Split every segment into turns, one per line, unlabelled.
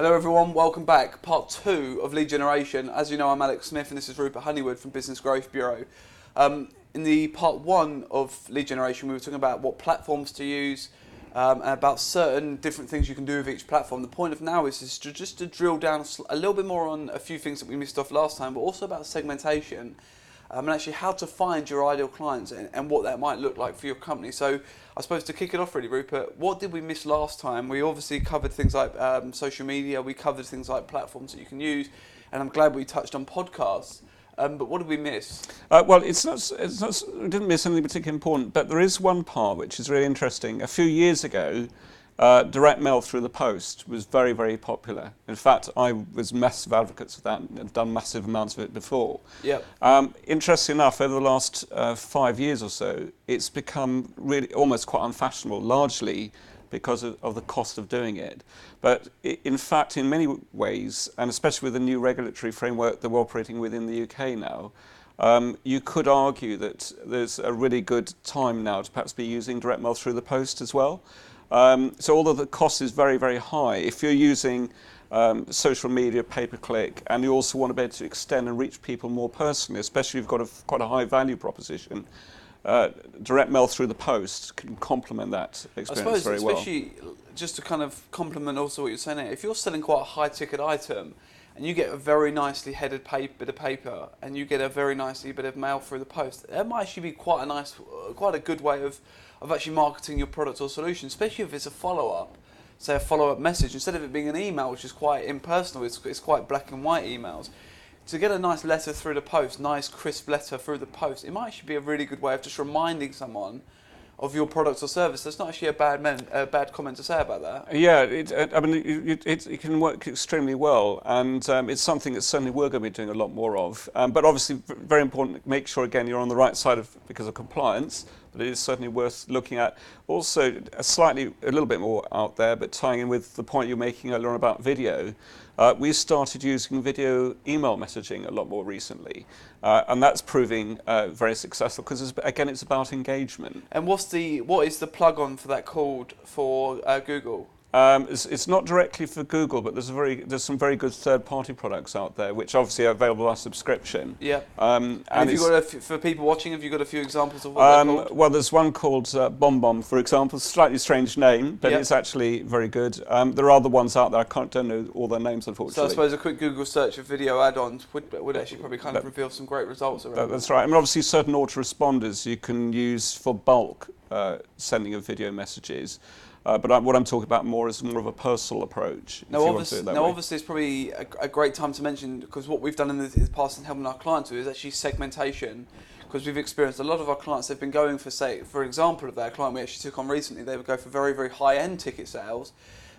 Hello everyone, welcome back. Part 2 of lead generation. As you know, I'm Alex Smith and this is Rupert Honeywood from Biz-Growth Bureau. In the part 1 of lead generation, we were talking about what platforms to use, and about certain different things you can do with each platform. The point of now is just to drill down a little bit more on a few things that we missed off last time, but also about segmentation. And actually how to find your ideal clients and what that might look like for your company. So I suppose to kick it off really, Rupert, what did we miss last time? We obviously covered things like social media, we covered things like platforms that you can use, and I'm glad we touched on podcasts. But what did we miss?
Well, it's not, we didn't miss anything particularly important, but there is one part which is really interesting. A few years ago, direct mail through the post was very, very popular. In fact, I was massive advocates of that and have done massive amounts of it before.
Yep.
Interestingly enough, over the last 5 years or so, it's become really almost quite unfashionable, largely because of the cost of doing it. But in fact, in many ways, and especially with the new regulatory framework that we're operating with in the UK now, you could argue that there's a really good time now to perhaps be using direct mail through the post as well. So although the cost is very, very high, if you're using social media, pay-per-click, and you also want to be able to extend and reach people more personally, especially if you've got quite a high value proposition, direct mail through the post can complement that experience very well.
Especially just to kind of complement also what you're saying here, if you're selling quite a high ticket item and you get a very nicely headed bit of paper and you get a very nicely bit of mail through the post, that might actually be quite a good way of actually marketing your product or solution, especially if it's a follow-up, say a follow-up message, instead of it being an email, which is quite impersonal, it's quite black and white emails. To get a nice letter through the post, nice crisp letter through the post, it might actually be a really good way of just reminding someone of your product or service. That's not actually a bad comment to say about that.
Yeah, it can work extremely well, and it's something that certainly we're going to be doing a lot more of. But obviously, very important, make sure again you're on the right side because of compliance. But it is certainly worth looking at. Also, a little bit more out there, but tying in with the point you're making earlier on about video, we started using video email messaging a lot more recently, and that's proving very successful because again, it's about engagement.
And what is the plug-on for that called for Google?
It's not directly for Google, but there's some very good third-party products out there, which obviously are available by subscription.
Yeah. And have you got for people watching, have you got a few examples of what they're called?
Well, there's one called BombBomb, for example. Slightly strange name, but it's actually very good. There are other ones out there. I don't know all their names, unfortunately.
So I suppose a quick Google search of video add-ons would actually probably kind of reveal some great results around
That's right. I mean, obviously, certain autoresponders you can use for bulk sending of video messages. But what I'm talking about more is more of a personal approach.
Now, obviously, it's probably a great time to mention, because what we've done in the past in helping our clients with is actually segmentation. Because we've experienced a lot of our clients, they've been going for example, of that client we actually took on recently, they would go for very, very high-end ticket sales.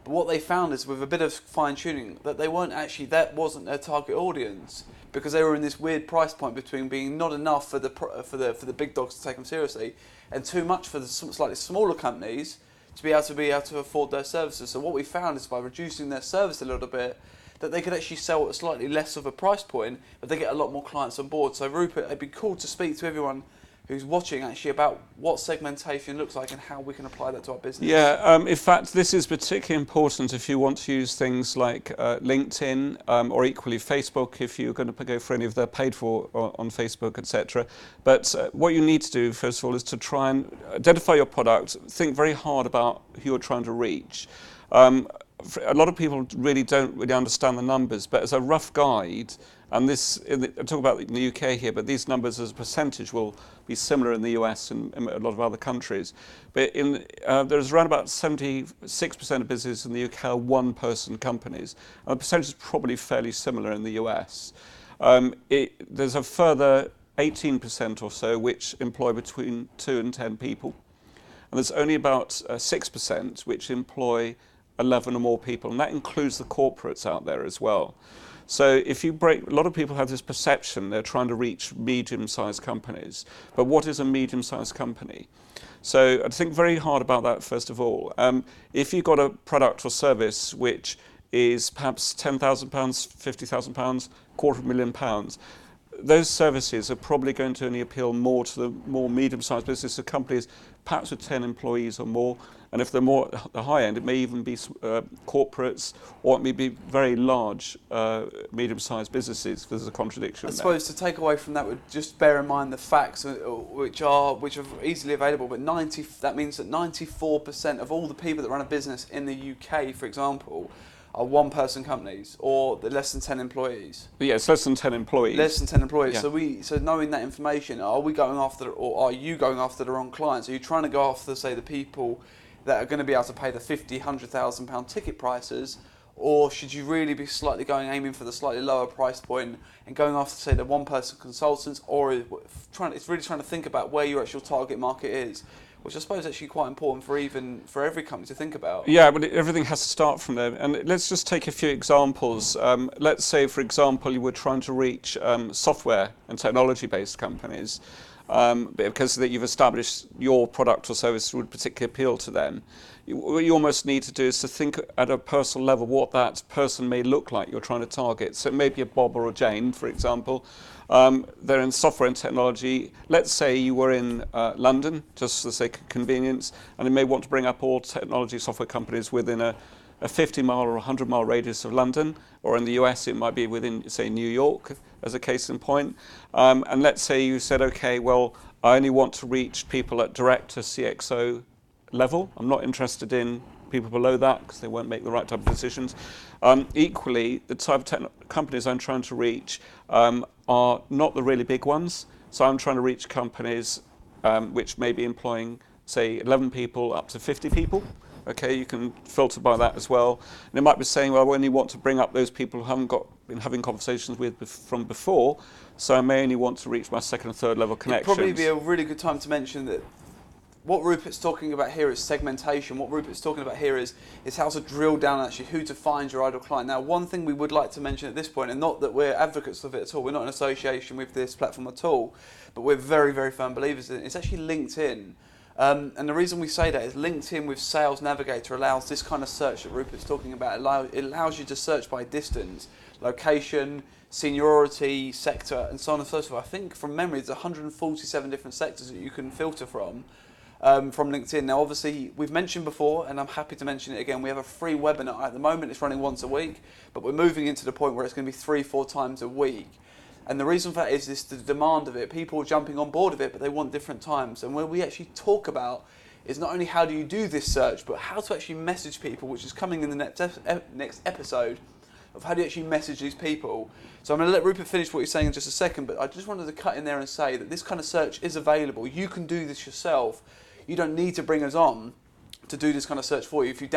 But what they found is with a bit of fine-tuning that that wasn't their target audience, because they were in this weird price point between being not enough for the big dogs to take them seriously, and too much for the slightly smaller companies to be able to afford their services. So what we found is by reducing their service a little bit, that they could actually sell at slightly less of a price point, but they get a lot more clients on board. So Rupert, it'd be cool to speak to everyone who's watching actually about what segmentation looks like and how we can apply that to our business.
Yeah, in fact, this is particularly important if you want to use things like LinkedIn or equally Facebook if you're going to go for any of their paid for on Facebook, etc. But what you need to do, first of all, is to try and identify your product, think very hard about who you're trying to reach. A lot of people don't really understand the numbers, but as a rough guide, and I talk about in the UK here, but these numbers as a percentage will be similar in the US and a lot of other countries. But there's around about 76% of businesses in the UK are one-person companies, and the percentage is probably fairly similar in the US. There's a further 18% or so which employ between 2 and 10 people, and there's only about 6% which employ 11 or more people, and that includes the corporates out there as well. So a lot of people have this perception they're trying to reach medium-sized companies. But what is a medium-sized company? So I'd think very hard about that, first of all. If you've got a product or service which is perhaps £10,000, £50,000, £250,000, those services are probably going to only appeal more to the more medium-sized business, so companies perhaps with 10 employees or more, And if they're more at the high end, it may even be corporates, or it may be very large, medium-sized businesses. There's a contradiction
I
there.
suppose to take away from that would just bear in mind the facts, which are easily available. But that means that 94% of all the people that run a business in the UK, for example, are one-person companies or less than 10 employees.
Yeah, it's less than 10 employees.
Less than 10 employees.
Yeah.
So knowing that information, are we going after, or are you going after the wrong clients? Are you trying to go after, say, the people that are going to be able to pay the £50,000, £100,000 ticket prices, or should you really be aiming for the slightly lower price point and going after, say, the one-person consultants, or it's really trying to think about where your actual target market is, which I suppose is actually quite important for every company to think about.
Yeah, but everything has to start from there. And let's just take a few examples. Let's say, for example, you were trying to reach software and technology-based companies because that you've established your product or service would particularly appeal to them. What you almost need to do is to think at a personal level what that person may look like you're trying to target. So it may be a Bob or a Jane, for example. They're in software and technology. Let's say you were in London, just for the sake of convenience, and you may want to bring up all technology software companies within a 50-mile or 100-mile radius of London, or in the US it might be within, say, New York, as a case in point. And let's say you said, okay, well, I only want to reach people at director CXO level. I'm not interested in people below that because they won't make the right type of decisions. Equally, the type of companies I'm trying to reach are not the really big ones. So I'm trying to reach companies which may be employing, say, 11 people up to 50 people. Okay, you can filter by that as well. And it might be saying, well, I only want to bring up those people who haven't been having conversations with from before, so I may only want to reach my second and third level connections.
It'd probably be a really good time to mention that what Rupert's talking about here is segmentation. What Rupert's talking about here is how to drill down actually who to find your ideal client. Now, one thing we would like to mention at this point, and not that we're advocates of it at all, we're not in association with this platform at all, but we're very, very firm believers in it. It's actually LinkedIn. And the reason we say that is LinkedIn with Sales Navigator allows this kind of search that Rupert's talking about. It allows you to search by distance, location, seniority, sector, and so on and so forth. I think from memory, there's 147 different sectors that you can filter from LinkedIn. Now, obviously, we've mentioned before, and I'm happy to mention it again, we have a free webinar. At the moment, it's running once a week, but we're moving into the point where it's going to be 3-4 times a week. And the reason for that is the demand of it. People are jumping on board of it, but they want different times. And what we actually talk about is not only how do you do this search, but how to actually message people, which is coming in the next episode of how do you actually message these people. So I'm going to let Rupert finish what he's saying in just a second, but I just wanted to cut in there and say that this kind of search is available. You can do this yourself. You don't need to bring us on to do this kind of search for you. If you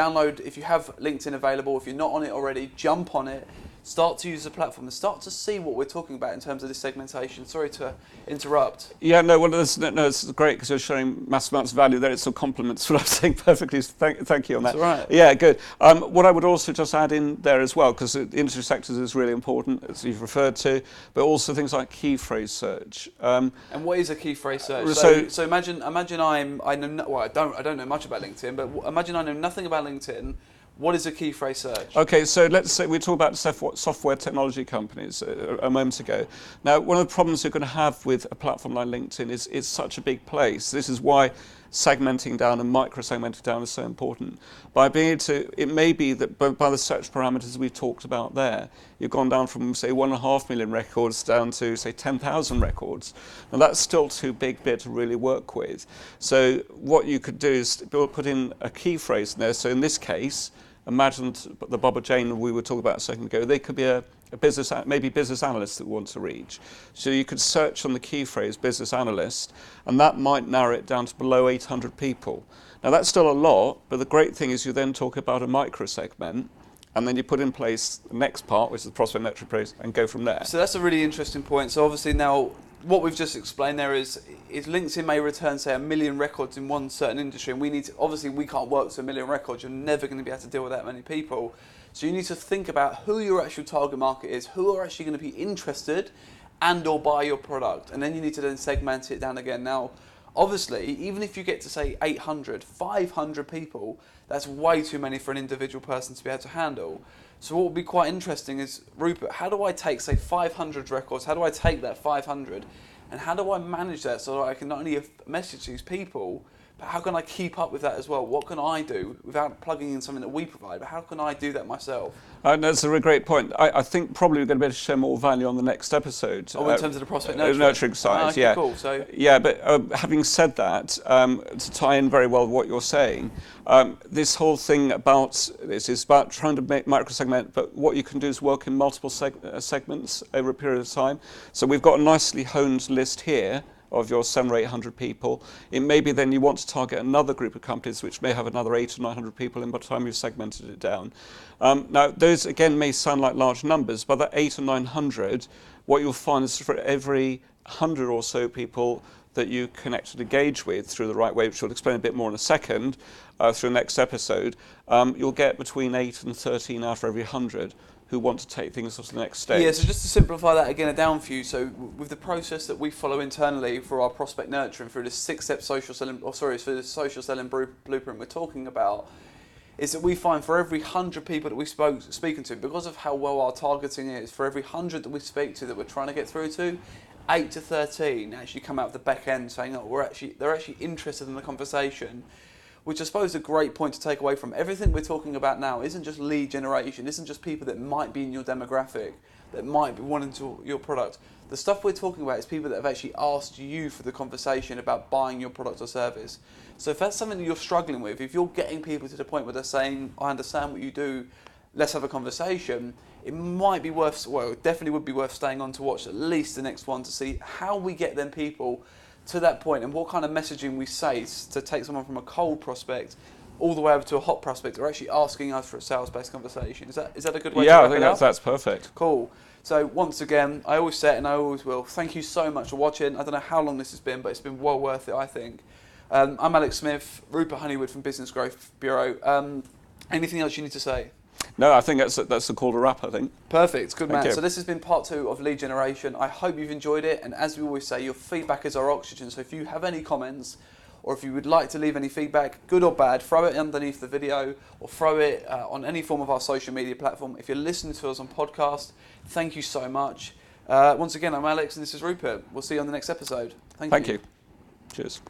have LinkedIn available, if you're not on it already, jump on it. Start to use the platform and start to see what we're talking about in terms of this segmentation. Sorry to interrupt.
Yeah, no, well, it's great because you're showing massive amounts of value there. It's all compliments what I'm saying perfectly. Thank you on that.
That's all right.
Yeah, good. What I would also just add in there as well, because the industry sectors is really important, as you've referred to, but also things like key phrase search.
And what is a key phrase search? So imagine I don't know much about LinkedIn, but imagine I know nothing about LinkedIn. What is a key phrase search?
Okay, so let's say we talked about software technology companies a moment ago. Now, one of the problems you're going to have with a platform like LinkedIn is it's such a big place. This is why segmenting down and micro-segmenting down is so important. By being able to, it may be that by the search parameters we've talked about there, you've gone down from, say, 1.5 million records down to, say, 10,000 records. Now, that's still too big bit to really work with. So what you could do is put in a key phrase in there. So in this case, imagine the Bob or Jane we were talking about a second ago. They could be a maybe business analyst that we want to reach. So you could search on the key phrase business analyst, and that might narrow it down to below 800 people. Now that's still a lot, but the great thing is you then talk about a micro segment, and then you put in place the next part, which is the prospect metric phrase, and go from there.
So that's a really interesting point. So obviously now, what we've just explained there is LinkedIn may return, say, 1 million records in one certain industry, and obviously we can't work to 1 million records. You're never going to be able to deal with that many people. So you need to think about who your actual target market is, who are actually going to be interested and or buy your product, and then you need to then segment it down again. Now, obviously, even if you get to, say, 800, 500 people, that's way too many for an individual person to be able to handle. So what would be quite interesting is, Rupert, how do I take, say, 500 records, how do I take that 500, and how do I manage that so that I can not only message these people, how can I keep up with that as well? What can I do without plugging in something that we provide? But how can I do that myself?
That's a great point. I think probably we're going to be able to share more value on the next episode.
Oh, in terms of the prospect nurturing?
Nurturing side,
okay,
yeah.
Cool. So
yeah, but having said that, to tie in very well what you're saying, this whole thing about this is about trying to make microsegment, but what you can do is work in multiple segments over a period of time. So we've got a nicely honed list here of your 700 or 800 people. It may be then you want to target another group of companies which may have another 800 or 900 people in by the time you've segmented it down. Now, those again may sound like large numbers, but that 800 or 900, what you'll find is for every 100 or so people that you connect and engage with through the right way, which we'll explain a bit more in a second, through the next episode, you'll get between 8 and 13 out of every 100 who want to take things to the next stage.
Yeah, so just to simplify that again down for you, so with the process that we follow internally for our prospect nurturing through the 6-step social selling, for the social selling blueprint we're talking about, is that we find for every 100 people that we speaking to, because of how well our targeting is, for every 100 that we speak to that we're trying to get through to, 8 to 13 actually come out of the back end saying, oh, they're actually interested in the conversation. Which I suppose is a great point to take away from everything we're talking about now. Isn't just lead generation, isn't just people that might be in your demographic, that might be wanting your product. The stuff we're talking about is people that have actually asked you for the conversation about buying your product or service. So if that's something that you're struggling with, if you're getting people to the point where they're saying, I understand what you do, let's have a conversation, it might be worth, well, it definitely would be worth staying on to watch at least the next one to see how we get them people to that point and what kind of messaging we say to take someone from a cold prospect all the way over to a hot prospect or actually asking us for a sales-based conversation. Is that a good way to wrap it up?
Yeah, I think that's perfect.
Cool. So once again, I always say it and I always will, thank you so much for watching. I don't know how long this has been, but it's been well worth it, I think. I'm Alex Smith, Rupert Honeywood from Biz-Growth Bureau. Anything else you need to say?
No, I think that's the call to wrap, I think.
Perfect, good man.
Thank you.
So this has been part 2 of lead generation. I hope you've enjoyed it, and as we always say, your feedback is our oxygen. So if you have any comments, or if you would like to leave any feedback, good or bad, throw it underneath the video, or throw it on any form of our social media platform. If you're listening to us on podcast, thank you so much. Once again, I'm Alex, and this is Rupert. We'll see you on the next episode. Thank you.
Cheers.